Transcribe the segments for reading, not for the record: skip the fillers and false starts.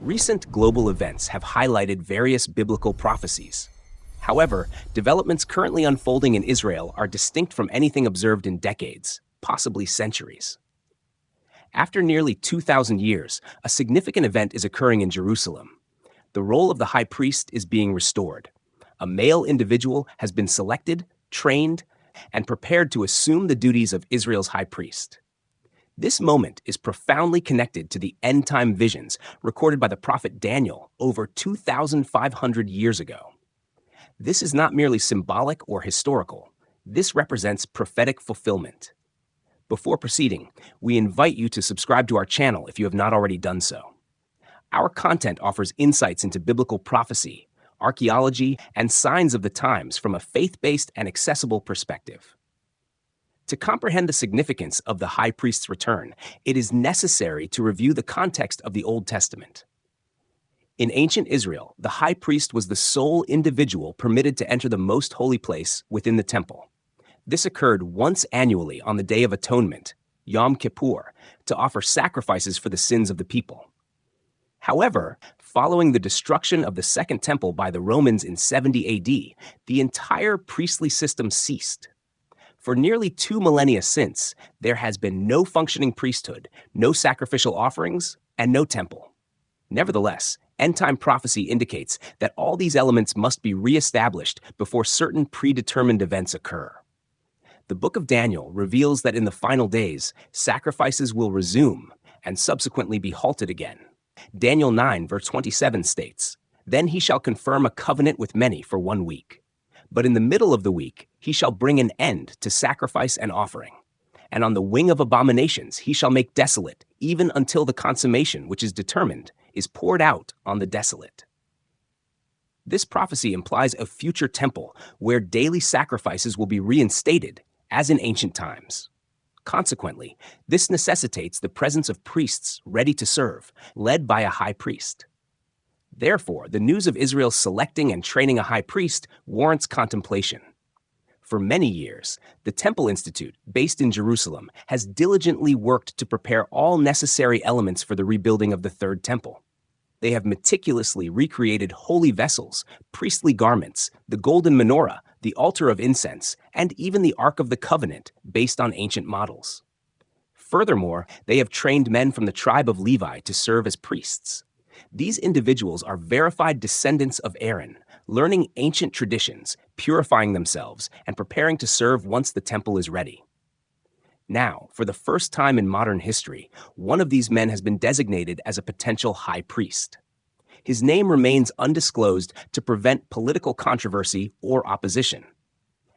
Recent global events have highlighted various biblical prophecies. However, developments currently unfolding in Israel are distinct from anything observed in decades, possibly centuries. After nearly 2,000 years, a significant event is occurring in Jerusalem. The role of the high priest is being restored. A male individual has been selected, trained, and prepared to assume the duties of Israel's high priest. This moment is profoundly connected to the end-time visions recorded by the prophet Daniel over 2,500 years ago. This is not merely symbolic or historical. This represents prophetic fulfillment. Before proceeding, we invite you to subscribe to our channel if you have not already done so. Our content offers insights into biblical prophecy, archaeology, and signs of the times from a faith-based and accessible perspective. To comprehend the significance of the high priest's return, it is necessary to review the context of the Old Testament. In ancient Israel, the high priest was the sole individual permitted to enter the most holy place within the temple. This occurred once annually on the Day of Atonement, Yom Kippur, to offer sacrifices for the sins of the people. However, following the destruction of the Second Temple by the Romans in 70 AD, the entire priestly system ceased. For nearly 2 millennia since, there has been no functioning priesthood, no sacrificial offerings, and no temple. Nevertheless, end-time prophecy indicates that all these elements must be reestablished before certain predetermined events occur. The book of Daniel reveals that in the final days, sacrifices will resume and subsequently be halted again. Daniel 9, verse 27 states, "Then he shall confirm a covenant with many for 1 week. But in the middle of the week, he shall bring an end to sacrifice and offering. And on the wing of abominations he shall make desolate, even until the consummation which is determined is poured out on the desolate." This prophecy implies a future temple where daily sacrifices will be reinstated, as in ancient times. Consequently, this necessitates the presence of priests ready to serve, led by a high priest. Therefore, the news of Israel selecting and training a high priest warrants contemplation. For many years, the Temple Institute, based in Jerusalem, has diligently worked to prepare all necessary elements for the rebuilding of the Third Temple. They have meticulously recreated holy vessels, priestly garments, the golden menorah, the altar of incense, and even the Ark of the Covenant, based on ancient models. Furthermore, they have trained men from the tribe of Levi to serve as priests. These individuals are verified descendants of Aaron, learning ancient traditions, purifying themselves, and preparing to serve once the temple is ready. Now, for the first time in modern history, one of these men has been designated as a potential high priest. His name remains undisclosed to prevent political controversy or opposition.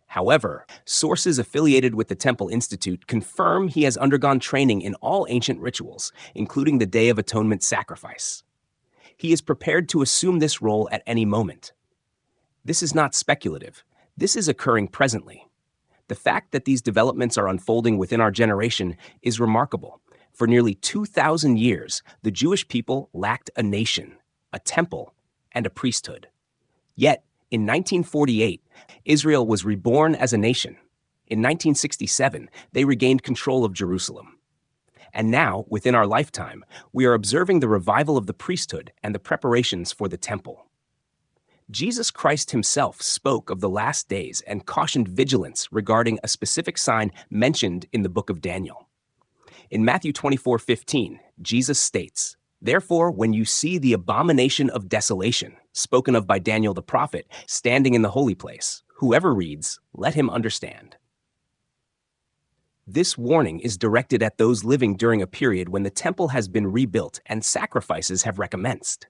However, sources affiliated with the Temple Institute confirm he has undergone training in all ancient rituals, including the Day of Atonement sacrifice. He is prepared to assume this role at any moment. This is not speculative. This is occurring presently. The fact that these developments are unfolding within our generation is remarkable. For nearly 2,000 years, the Jewish people lacked a nation, a temple, and a priesthood. Yet, in 1948, Israel was reborn as a nation. In 1967, they regained control of Jerusalem. And now, within our lifetime, we are observing the revival of the priesthood and the preparations for the temple. Jesus Christ himself spoke of the last days and cautioned vigilance regarding a specific sign mentioned in the book of Daniel. In Matthew 24:15, Jesus states, "Therefore, when you see the abomination of desolation, spoken of by Daniel the prophet, standing in the holy place, whoever reads, let him understand." This warning is directed at those living during a period when the temple has been rebuilt and sacrifices have recommenced.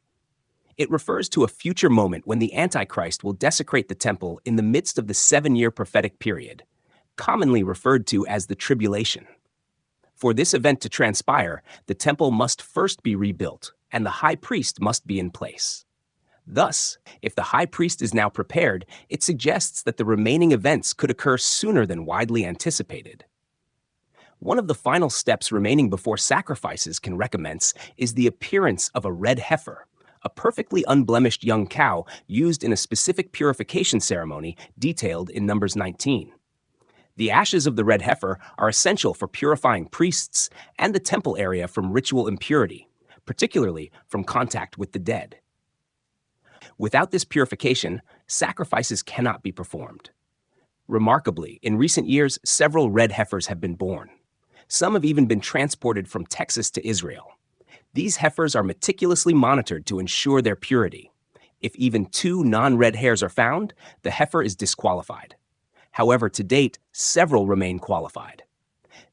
It refers to a future moment when the Antichrist will desecrate the temple in the midst of the 7-year prophetic period, commonly referred to as the tribulation. For this event to transpire, the temple must first be rebuilt, and the high priest must be in place. Thus, if the high priest is now prepared, it suggests that the remaining events could occur sooner than widely anticipated. One of the final steps remaining before sacrifices can recommence is the appearance of a red heifer, a perfectly unblemished young cow used in a specific purification ceremony detailed in Numbers 19. The ashes of the red heifer are essential for purifying priests and the temple area from ritual impurity, particularly from contact with the dead. Without this purification, sacrifices cannot be performed. Remarkably, in recent years, several red heifers have been born. Some have even been transported from Texas to Israel. These heifers are meticulously monitored to ensure their purity. If even 2 non-red hairs are found, the heifer is disqualified. However, to date, several remain qualified.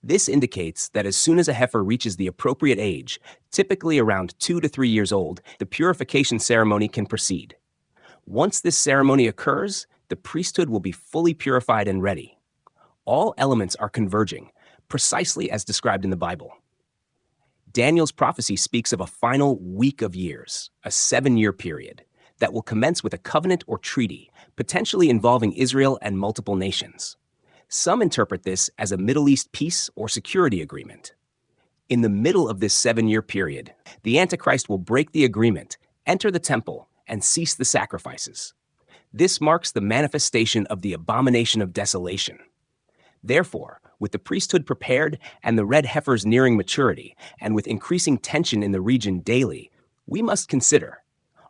This indicates that as soon as a heifer reaches the appropriate age, typically around 2 to 3 years old, the purification ceremony can proceed. Once this ceremony occurs, the priesthood will be fully purified and ready. All elements are converging, precisely as described in the Bible. Daniel's prophecy speaks of a final week of years, a 7-year period, that will commence with a covenant or treaty, potentially involving Israel and multiple nations. Some interpret this as a Middle East peace or security agreement. In the middle of this 7-year period, the Antichrist will break the agreement, enter the temple, and cease the sacrifices. This marks the manifestation of the abomination of desolation. Therefore, with the priesthood prepared and the red heifers nearing maturity, and with increasing tension in the region daily, we must consider,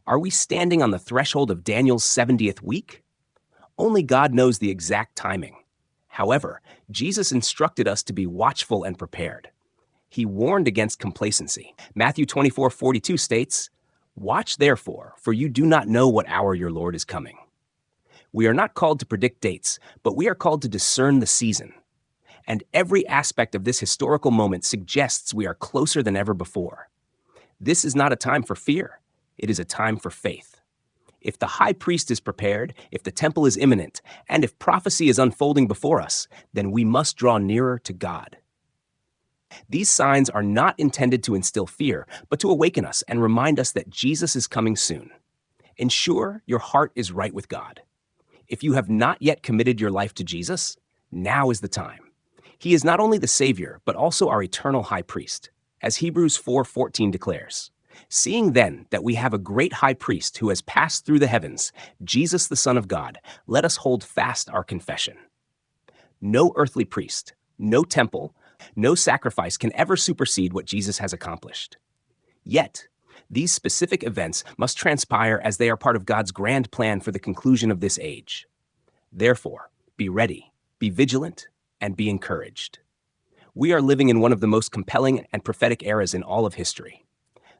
are we standing on the threshold of Daniel's 70th week? Only God knows the exact timing. However, Jesus instructed us to be watchful and prepared. He warned against complacency. Matthew 24:42 states, "Watch therefore, for you do not know what hour your Lord is coming." We are not called to predict dates, but we are called to discern the season. And every aspect of this historical moment suggests we are closer than ever before. This is not a time for fear. It is a time for faith. If the high priest is prepared, if the temple is imminent, and if prophecy is unfolding before us, then we must draw nearer to God. These signs are not intended to instill fear, but to awaken us and remind us that Jesus is coming soon. Ensure your heart is right with God. If you have not yet committed your life to Jesus, now is the time. He is not only the Savior, but also our eternal high priest. As Hebrews 4:14 declares, "Seeing then that we have a great high priest who has passed through the heavens, Jesus the Son of God, let us hold fast our confession." No earthly priest, no temple, no sacrifice can ever supersede what Jesus has accomplished. Yet, these specific events must transpire as they are part of God's grand plan for the conclusion of this age. Therefore, be ready, be vigilant, and be encouraged. We are living in one of the most compelling and prophetic eras in all of history.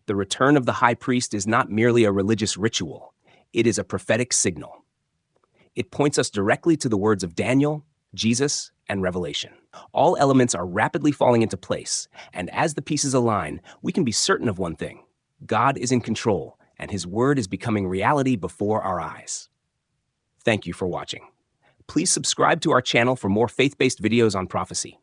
The return of the high priest is not merely a religious ritual, it is a prophetic signal. It points us directly to the words of Daniel, Jesus, and Revelation. All elements are rapidly falling into place, and as the pieces align, we can be certain of one thing: God is in control, and His word is becoming reality before our eyes. Thank you for watching. Please subscribe to our channel for more faith-based videos on prophecy.